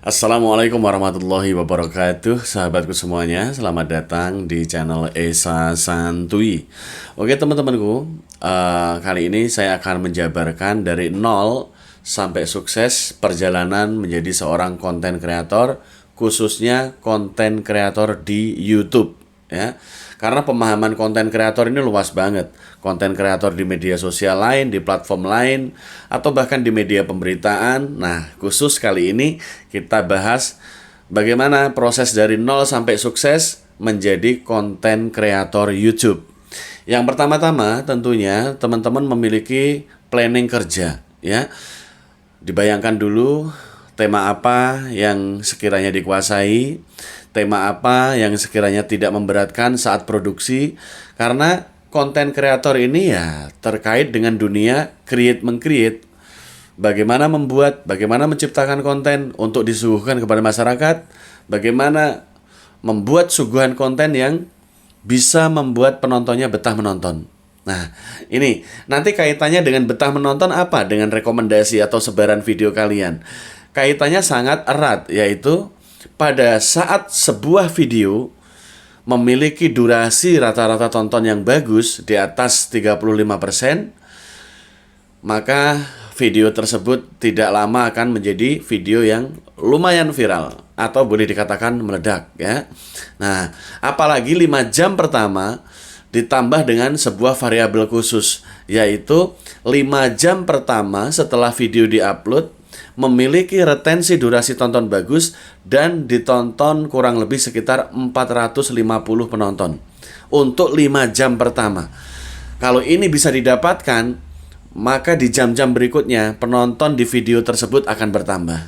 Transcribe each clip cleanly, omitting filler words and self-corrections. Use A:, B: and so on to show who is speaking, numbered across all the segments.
A: Assalamualaikum warahmatullahi wabarakatuh, sahabatku semuanya. Selamat datang di channel Esa Santuy. Oke teman-temanku, kali ini saya akan menjabarkan dari nol sampai sukses perjalanan menjadi seorang konten kreator, khususnya konten kreator di YouTube. Ya, karena pemahaman konten kreator ini luas banget. Konten kreator di media sosial lain, di platform lain, atau bahkan di media pemberitaan. Nah, khusus kali ini kita bahas bagaimana proses dari nol sampai sukses menjadi konten kreator YouTube. Yang pertama-tama tentunya teman-teman memiliki planning kerja, ya. Dibayangkan dulu tema apa yang sekiranya dikuasai, tema apa yang sekiranya tidak memberatkan saat produksi, karena konten kreator ini ya terkait dengan dunia meng-create. Bagaimana membuat, bagaimana menciptakan konten untuk disuguhkan kepada masyarakat, bagaimana membuat suguhan konten yang bisa membuat penontonnya betah menonton. Nah, ini nanti kaitannya dengan betah menonton apa? Dengan rekomendasi atau sebaran video kalian. Kaitannya sangat erat, yaitu pada saat sebuah video memiliki durasi rata-rata tonton yang bagus di atas 35%, maka video tersebut tidak lama akan menjadi video yang lumayan viral atau boleh dikatakan meledak, ya. Nah, apalagi 5 jam pertama ditambah dengan sebuah variabel khusus, yaitu 5 jam pertama setelah video diupload memiliki retensi durasi tonton bagus dan ditonton kurang lebih sekitar 450 penonton untuk 5 jam pertama. Kalau ini bisa didapatkan, maka di jam-jam berikutnya penonton di video tersebut akan bertambah.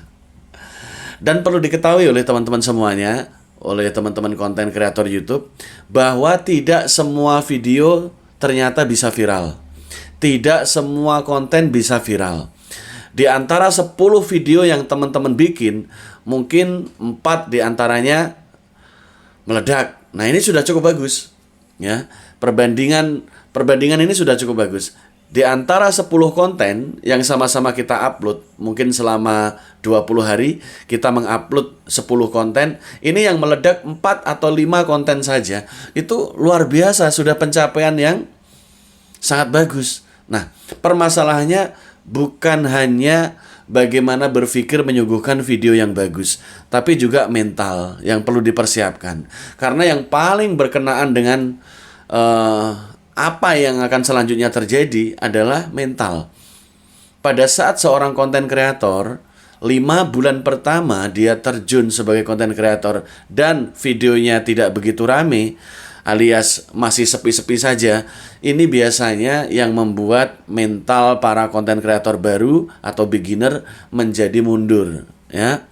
A: Dan perlu diketahui oleh teman-teman semuanya, oleh teman-teman konten kreator YouTube, bahwa tidak semua video ternyata bisa viral. Tidak semua konten bisa viral. Di antara 10 video yang teman-teman bikin, mungkin 4 di antaranya meledak. Nah, ini sudah cukup bagus, ya. Perbandingan ini sudah cukup bagus. Di antara 10 konten yang sama-sama kita upload, mungkin selama 20 hari kita mengupload 10 konten, ini yang meledak 4 atau 5 konten saja. Itu luar biasa, sudah pencapaian yang sangat bagus. Nah, permasalahannya bukan hanya bagaimana berpikir menyuguhkan video yang bagus, tapi juga mental yang perlu dipersiapkan. Karena yang paling berkenaan dengan apa yang akan selanjutnya terjadi adalah mental. Pada saat seorang konten kreator 5 bulan pertama dia terjun sebagai konten kreator dan videonya tidak begitu rame, alias masih sepi-sepi saja, ini biasanya yang membuat mental para konten kreator baru atau beginner menjadi mundur, ya.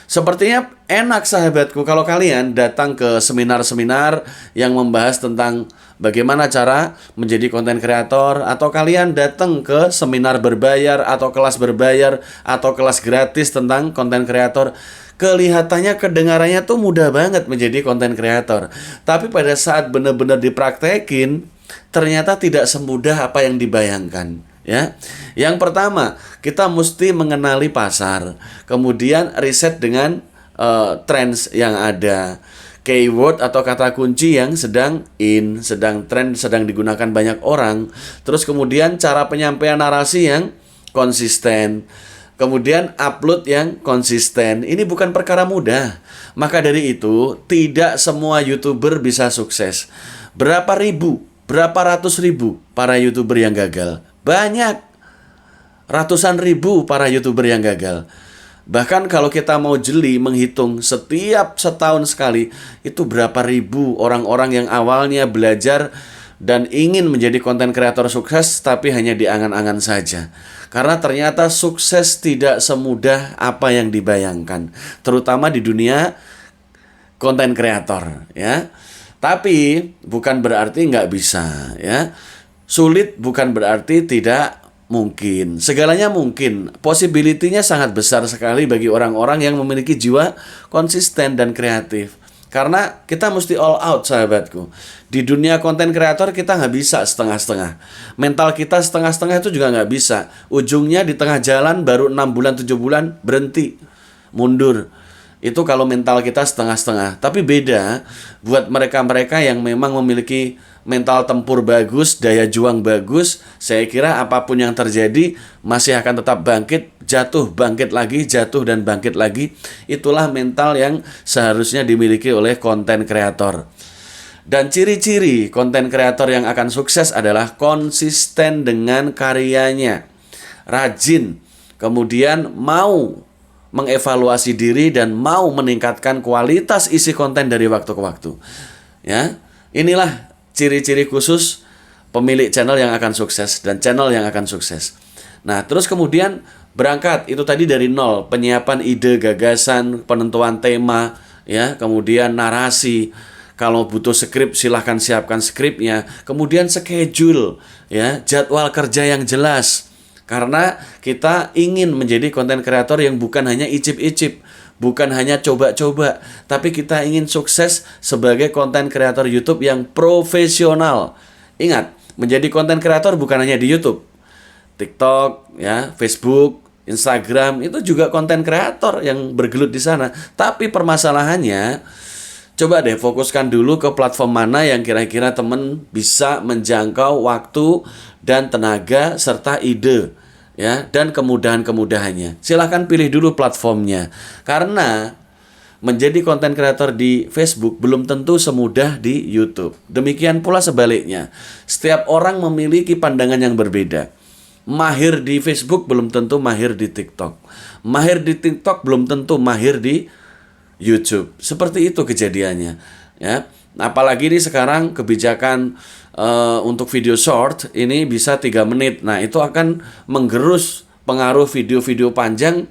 A: Sepertinya enak sahabatku kalau kalian datang ke seminar-seminar yang membahas tentang bagaimana cara menjadi konten kreator, atau kalian datang ke seminar berbayar atau kelas berbayar atau kelas gratis tentang konten kreator. Kelihatannya, kedengarannya tuh mudah banget menjadi konten kreator. Tapi pada saat benar-benar dipraktekin, ternyata tidak semudah apa yang dibayangkan, ya. Yang pertama, kita mesti mengenali pasar. Kemudian riset dengan trends yang ada. Keyword atau kata kunci yang sedang sedang tren, sedang digunakan banyak orang. Terus kemudian cara penyampaian narasi yang konsisten. Kemudian upload yang konsisten. Ini bukan perkara mudah. Maka dari itu, tidak semua YouTuber bisa sukses. Berapa ribu, berapa ratus ribu para YouTuber yang gagal? Banyak. Ratusan ribu para YouTuber yang gagal. Bahkan kalau kita mau jeli menghitung setiap setahun sekali, itu berapa ribu orang-orang yang awalnya belajar dan ingin menjadi konten kreator sukses, tapi hanya di angan-angan saja. Karena ternyata sukses tidak semudah apa yang dibayangkan, terutama di dunia konten kreator, ya. Tapi bukan berarti nggak bisa, ya. Sulit bukan berarti tidak mungkin. Segalanya mungkin. Possibility-nya sangat besar sekali bagi orang-orang yang memiliki jiwa konsisten dan kreatif. Karena kita mesti all out, sahabatku. Di dunia konten kreator kita nggak bisa setengah-setengah. Mental kita setengah-setengah itu juga nggak bisa. Ujungnya di tengah jalan baru 6 bulan, 7 bulan berhenti, mundur. Itu kalau mental kita setengah-setengah. Tapi beda buat mereka-mereka yang memang memiliki mental tempur bagus, daya juang bagus. Saya kira apapun yang terjadi masih akan tetap bangkit, jatuh, bangkit lagi, jatuh dan bangkit lagi. Itulah mental yang seharusnya dimiliki oleh konten kreator. Dan ciri-ciri konten kreator yang akan sukses adalah konsisten dengan karyanya, rajin, kemudian mau mengevaluasi diri dan mau meningkatkan kualitas isi konten dari waktu ke waktu. Ya, inilah ciri-ciri khusus pemilik channel yang akan sukses dan channel yang akan sukses. Nah, terus kemudian berangkat itu tadi dari nol, penyiapan ide, gagasan, penentuan tema, ya, kemudian narasi. Kalau butuh skrip silahkan siapkan skripnya. Kemudian schedule, ya, jadwal kerja yang jelas. Karena kita ingin menjadi konten kreator yang bukan hanya icip-icip, bukan hanya coba-coba, tapi kita ingin sukses sebagai konten kreator YouTube yang profesional. Ingat, menjadi konten kreator bukan hanya di YouTube. TikTok, ya, Facebook, Instagram, itu juga konten kreator yang bergelut di sana. Tapi permasalahannya, coba deh fokuskan dulu ke platform mana yang kira-kira teman bisa menjangkau waktu dan tenaga serta ide, ya, dan kemudahan-kemudahannya. Silahkan pilih dulu platformnya. Karena menjadi konten kreator di Facebook belum tentu semudah di YouTube. Demikian pula sebaliknya. Setiap orang memiliki pandangan yang berbeda. Mahir di Facebook belum tentu mahir di TikTok. Mahir di TikTok belum tentu mahir di YouTube. Seperti itu kejadiannya, ya. Apalagi ini sekarang kebijakan untuk video short ini bisa 3 menit. Nah, itu akan menggerus pengaruh video-video panjang.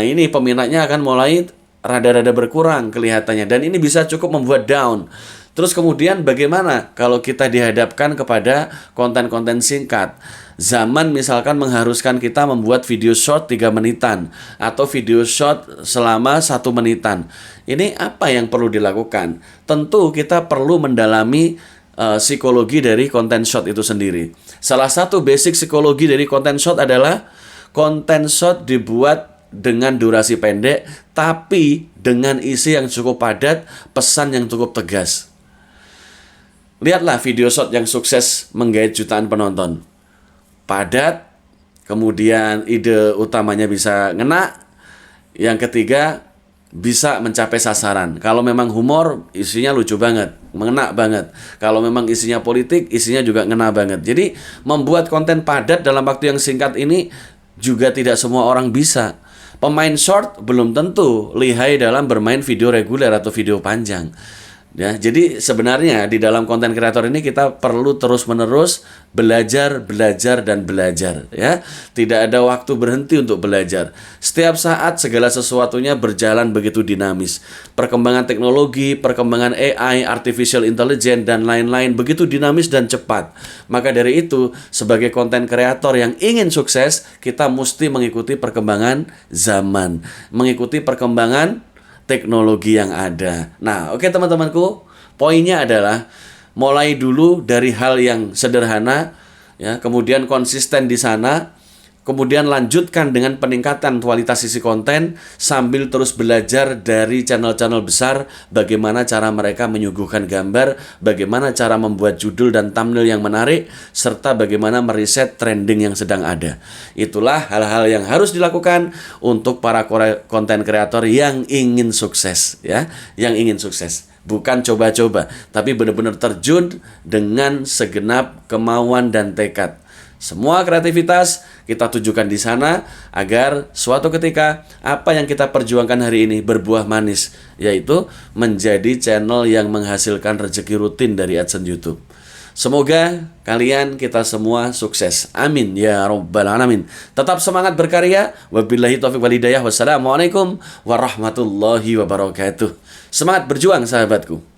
A: Ini peminatnya akan mulai rada-rada berkurang kelihatannya, dan ini bisa cukup membuat down. Terus kemudian bagaimana kalau kita dihadapkan kepada konten-konten singkat? Zaman misalkan mengharuskan kita membuat video short 3 menitan atau video short selama 1 menitan. Ini apa yang perlu dilakukan? Tentu kita perlu mendalami psikologi dari konten short itu sendiri. Salah satu basic psikologi dari konten short adalah konten short dibuat dengan durasi pendek tapi dengan isi yang cukup padat, pesan yang cukup tegas. Lihatlah video short yang sukses menggait jutaan penonton. Padat, kemudian ide utamanya bisa ngena. Yang ketiga, bisa mencapai sasaran. Kalau memang humor, isinya lucu banget, mengena banget. Kalau memang isinya politik, isinya juga ngena banget. Jadi, membuat konten padat dalam waktu yang singkat ini juga tidak semua orang bisa. Pemain short belum tentu lihai dalam bermain video reguler atau video panjang. Ya, jadi sebenarnya di dalam konten kreator ini kita perlu terus-menerus belajar, ya. Tidak ada waktu berhenti untuk belajar. Setiap saat segala sesuatunya berjalan begitu dinamis. Perkembangan teknologi, perkembangan AI, artificial intelligence dan lain-lain begitu dinamis dan cepat. Maka dari itu, sebagai konten kreator yang ingin sukses, kita mesti mengikuti perkembangan zaman, mengikuti perkembangan teknologi yang ada. Nah, oke teman-temanku, poinnya adalah mulai dulu dari hal yang sederhana, ya, kemudian konsisten di sana, kemudian lanjutkan dengan peningkatan kualitas isi konten sambil terus belajar dari channel-channel besar bagaimana cara mereka menyuguhkan gambar, bagaimana cara membuat judul dan thumbnail yang menarik, serta bagaimana meriset trending yang sedang ada. Itulah hal-hal yang harus dilakukan untuk para konten kreator yang ingin sukses, ya, yang ingin sukses. Bukan coba-coba, tapi benar-benar terjun dengan segenap kemauan dan tekad. Semua kreativitas kita tujukan di sana agar suatu ketika apa yang kita perjuangkan hari ini berbuah manis, yaitu menjadi channel yang menghasilkan rezeki rutin dari AdSense YouTube. Semoga kalian, kita semua sukses. Amin ya rabbal alamin. Tetap semangat berkarya. Wabillahi taufiq wal hidayah. Wassalamualaikum warahmatullahi wabarakatuh. Semangat berjuang sahabatku.